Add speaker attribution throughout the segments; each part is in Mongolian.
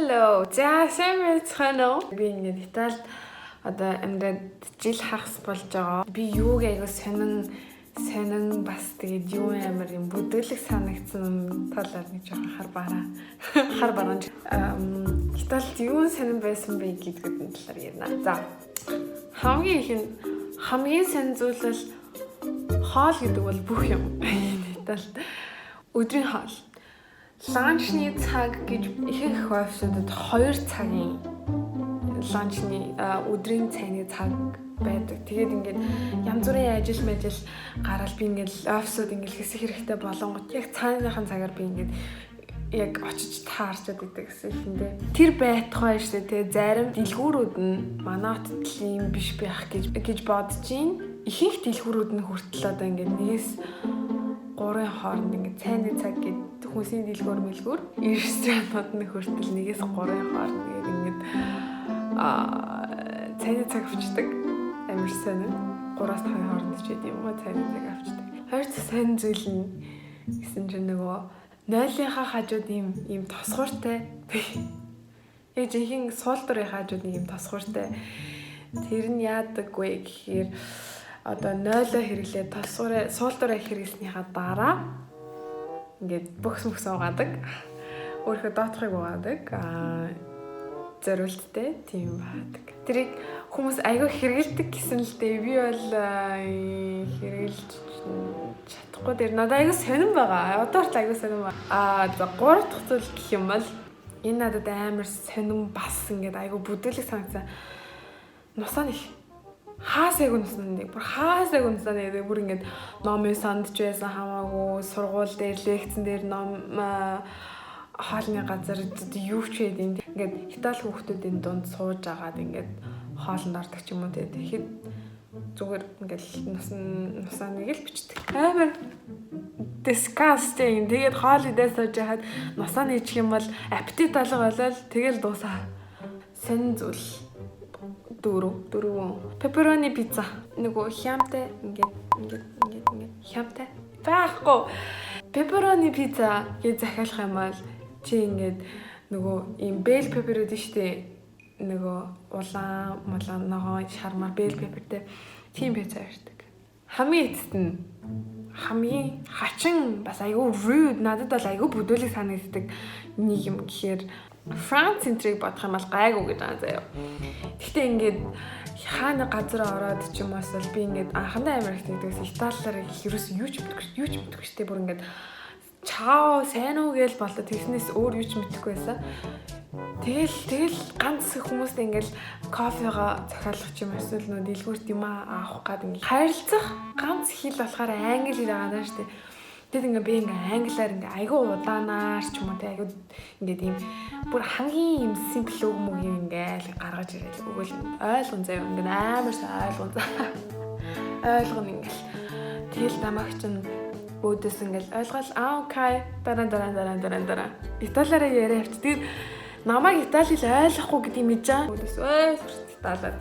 Speaker 1: Hello. За сайн байцгаана уу? Би ингээд Италид одоо амьдраад жил хагас болж байгаа. Би юуг аяга сонин бас тэгээд юу амар юм бүдүүлэг санагдсан талаар нэг жоохон хар бараа. Италид юу сонин байсан бэ гэдгээр талаар ярина. За хамгийн сонин зүйл бол хоол гэдэг бол бүх юм. Италид өдрийн хоол. Ланчны цаг гэж ихэнх офисуудад 2 цагийн ланчны өдрийн цайны цаг байдаг. Тэгээд ингээд янз бүрийн ажил гараад би ингээд офисууд ингээд хэсэг хэрэгтэй болонгот яг цааныхын цагаар би ингээд яг очиж таарчод идэг гэсэн ихэндээ. Тэр байтугай штэ тэгээ зарим дэлгүүрүүд нь манай хотод ийм биш байх гэж бодож байна. Ихэнх дэлгүүрүүд нь хүртэл одоо ингээд 1-3 хооронд ингээд цайны цаг гэдэг хүнсний дэлгүүр ресторанууд нь хүртэл 1-3 хооронд ингээд цайны цаг авчдаг. Амар сонир 3-5 хооронд ч гэдэг юм уу цайны цаг авчдаг. Хоёр сонир зүйл нь гэсэн чинь нөгөө 0-ийнхаа хажууд ийм тосгууртай. Яг жинхэнэ суултурын хажууд нэг ийм тосгууртай. Тэр нь яадаг вэ гэхээр одоо 0-оо хэрэглээд суултураа хэрэглэснийхаа дараа ингээд бөхс угаадаг. Өөрийнхөө доотхыг угаадаг. Зориулттай тийм баадаг. Тэрийг хүмүүс аягүй хэрэгэлдэг гэсэн л дээ. Би бол хэрэгэлж чадахгүй дээр надад аягүй сонирн байгаа. Одоо ч аягүй сонирн байгаа. За 3 дахь зүйл гэх юм бол энэ надад амар сонирн бас ингээд аягүй бүдүүлэг санагдсан. Нусаа нэг хаасайг унснаа бүр ингээд номын сандж байсан хамаагүй сургууль дээр лекцэн дээр ном хоолны газар юу ч байд юм. Ингээд Итали хүүхдүүдийн дунд сууж агаад ингээд хоолнд ордог ч юм уу тэгэхэд зүгээр ингээд нусаа нэг л бичдэг. Амар disgusting. Тэгээд хоол идээ сууж яхад нусаа нээчих юм бол аппетит алга болол тэгэл дуусаа. Сэн зүйл дөрөв пепперони пицца нөгөө хямтай ингээд хямтай байхгүй пепперони пицца гэж захиалах юм бол чи ингээд нөгөө ийм бэл пеппер гэдэг штэ нөгөө улаан ногоо шармаар бэл пеппертэй тийм пицца ярьдаг. Хамгийн эцэст нь хамгийн хачин бас айгүй rude надад бол айгүй бүдүүлэг санагддаг нэг юм гэхээр Франц центрийг бодох юм бол гайгүй гэж байгаа заяа. Гэхдээ ингээд хаана газар ороод ч юм уус бол би ингээд анхандаа амар их нэгдээс Италиар ерөөс юу ч мэдгүй штэ бүр ингээд чао сайн уу гээл болоо тэгснээс өөр юу ч мэдэхгүй байсан. Тэгэл ганц хүмүүст ингээд кофега захиалах ч юм эсвэл нөө дэлгүүрт юм авах гад ингээд харилцах ганц хэл болохоор англи хэл байгаа даа штэ. Тэгэд ингээ би ингээ англиар ингээ айгүй удаанаар ч юм уу те айгүй ингээд ийм бүр хамгийн юм симпл үг мөгийг ингээл гаргаж ирэл өгөөл ойлгон заяа ингээ амар ойлгон ингээл тэгэл намайг чинь өөдөөс ингээл ойлгол окей дараа италиараа яриа авч тэгээд намайг италид ойлгохгүй гэдэг юм ижаа өөдөөс италиар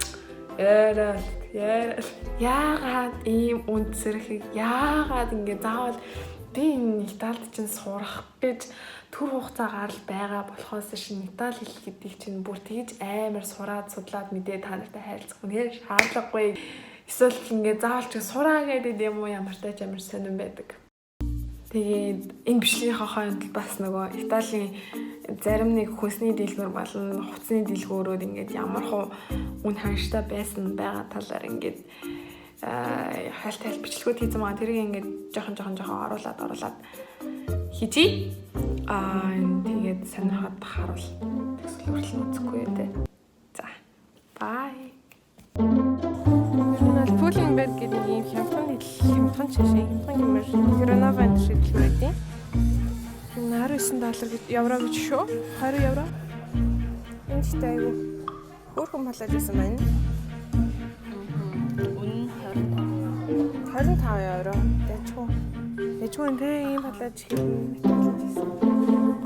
Speaker 1: яагаад ийм үнцэрхийг яагаад ингээ заавал би энэ Италид чинь сурах гэж төр хугацаагаар л байгаа болохоос шин Итали хэл гэдгийг чинь бүр тэгж амар сураад судлаад мэдээ та нартай харилцах үнээр шаардлагагүй. Эсвэл ингээ заавал ч сураа гэдэг юм уу ямар тач амар сонирн байдаг. Тэгээд энэ бичлэгийнхаа хойнд бас нөгөө Италийн зарим нэг хүнсний дэлгүүр болон хувцсны дэлгүүрүүд ингээд ямар хуу үн ханштай байсан байгаа талаар ингээд хайлт бичлэгүүд хийсэн байгаа. Тэрийг ингээд жоохон оруулаад хийжий. Тэгээд сонирхоод харуул. Тэгсэл хүртэл үзэхгүй юу те. За. Bye. Журнал Pulling Bed гэдэг ийм хямдхан гэмээр Гранаван шиг байдаг. $19 гэж евро гэж шүү. €20. Энд ч айгүй өөрхөн болоод байсан байна. Үнэ €25. Дэжгүй энэ ийм болоод хийсэн.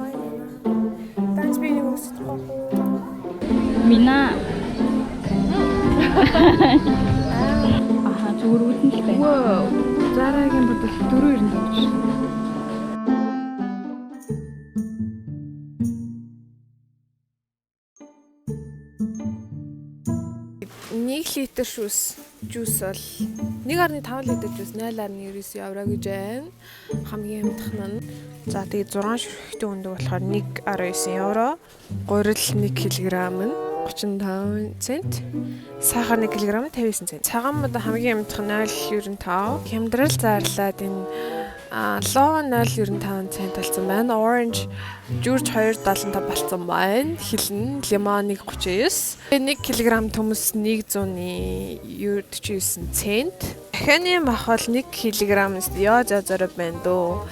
Speaker 1: Ой. Данч би нэг өсөхгүй.
Speaker 2: Мина. Зүгээр үүдэн л байна.
Speaker 1: Вау. Зарагийн бодол 4.95. 1 литр жуус бол 1.5 литр жуус 0.9 евро гэж байна. Хамгийн амтхан нь. За тэгээд 6 ширхэгтэй өндөг болохоор 1.9 евро. Гурил 1 кг нь 35 цент. Сахар 1 кг нь 59 цент. Цагаан мод хамгийн амтхан 0.95. Хямдрал зарлаад энэ лоо 0.95 цент болсон байна. Orange жүрж 2.75 болсон байна. Хилэн лимон 1.39. 1 кг төмөс 149 цент. Дахианы мах бол 1 кг-с яа зараа байна дөө.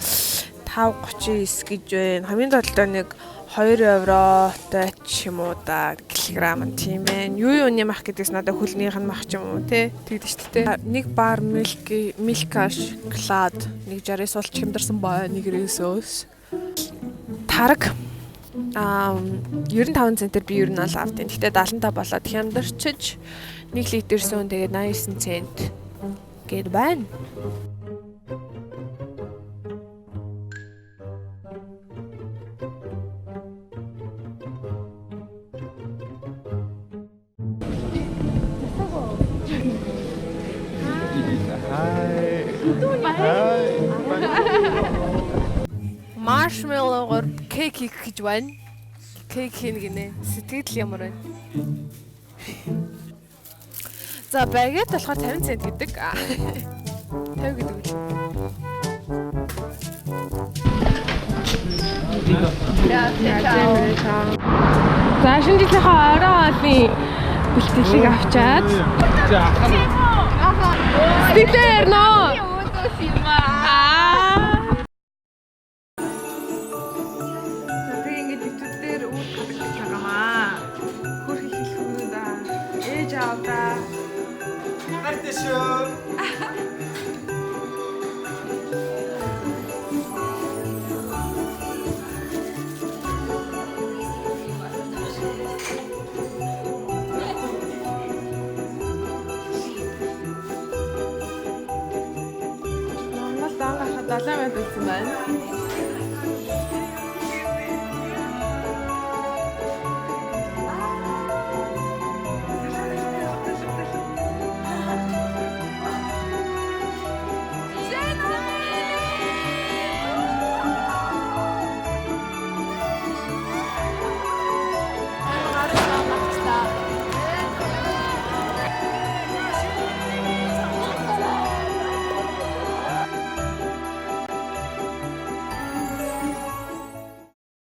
Speaker 1: 5.39 гэж байна. Хамгийн тоолтой нэг 2 евротой ч юм уу да килограмм нь тийм байна. Юуны мах гэдгээс надад хөлнийх нь мах ч юм уу те тэгдэж шүү дээ. Нэг бар милкаш клад 1.69 суулч хямдарсан баа 1.9-өөс. Тараг 95 центээр би ер нь ол авдیں۔ Гэхдээ 75 болоод хямдарчиж 1 литр суун тэгээд 89 цент гээд байна. Marshmallow-гоор кейк хийх гэж байна. Кейк хийнэ гинэ. Сэтгэл ямар байна. За багет болохоор 50 цент гэдэг. 50 гэдэг үү? За шинжлэхийнхаа орой хоолны бэлтгэлийг авчаад Ститер нөө. Монголд анх 7 минут үзсэн байна.